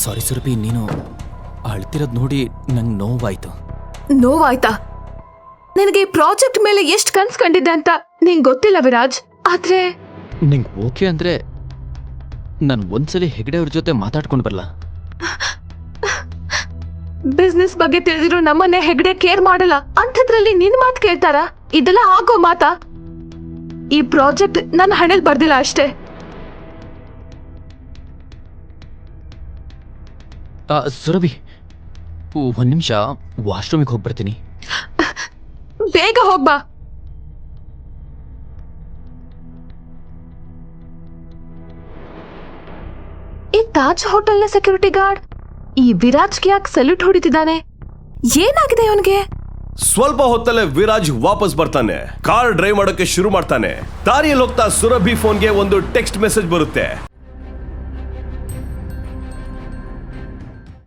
ಸಾರಿ ಸುರಭಿ, ನೀನು ಅಳ್ತಿರೋದು ನೋಡಿ ನಂಗೆ ನೋವಾಯ್ತು. ನೋವಾಯ್ತಾ? ನಿನಗೆ ಈ ಪ್ರಾಜೆಕ್ಟ್ ಮೇಲೆ ಎಷ್ಟು ಕನ್ಸ್ ಕಂಡಿದ್ದೆ ಅಂತ ನಿಂಗೆ ಗೊತ್ತಿಲ್ಲ ವಿರಾಜ್. ಆದ್ರೆ ನಿಂಗೆ ಓಕೆ ಅಂದ್ರೆ ನಾನು ಒಂದ್ಸಲಿ ಹೆಗ್ಡೆ ಅವ್ರ ಜೊತೆ ಮಾತಾಡ್ಕೊಂಡು ಬರಲ್ಲ. ಬಿಸ್ನೆಸ್ ಬಗ್ಗೆ ತಿಳಿದಿರೋ ನಮ್ಮನ್ನೇ ಹೆಗ್ಡೆ ಕೇರ್ ಮಾಡಲ್ಲ ಅಂಥದ್ರಲ್ಲಿ ನಿನ್ ಮಾತು ಕೇಳ್ತಾರ? ಇದೆಲ್ಲ ಆಗೋ ಮಾತಾ? ಈ ಪ್ರಾಜೆಕ್ಟ್ ನನ್ನ ಹಣೆಲ್ ಬರ್ದಿಲ್ಲ ಅಷ್ಟೇ. ಸುರಭಿ, ಒಂದ್ ನಿಮಿಷ ವಾಶ್ರೂಮಿಗೆ ಹೋಗಿ ಬರ್ತೀನಿ. ಬೇಗ ಹೋಗ್ಬಾ. ಈ ತಾಜ್ ಹೋಟೆಲ್ನ ಸೆಕ್ಯೂರಿಟಿ ಗಾರ್ಡ್ ಈ ವಿರಾಜ್ಗೆ ಯಾಕೆ ಸಲ್ಯೂಟ್ ಹೊಡಿತಿದ್ದಾನೆ? ಏನಾಗಿದೆ ಅವನಿಗೆ? ಸ್ವಲ್ಪ ಹೊತ್ತಲ್ಲೇ ವಿರಾಜ್ ವಾಪಸ್ ಬರ್ತಾನೆ. ಕಾರ್ ಡ್ರೈವ್ ಮಾಡೋಕೆ ಶುರು ಮಾಡ್ತಾನೆ. ದಾರಿಯಲ್ಲಿ ಹೋಗ್ತಾ ಸುರಭಿ ಫೋನ್ಗೆ ಒಂದು ಟೆಕ್ಸ್ಟ್ ಮೆಸೇಜ್ ಬರುತ್ತೆ.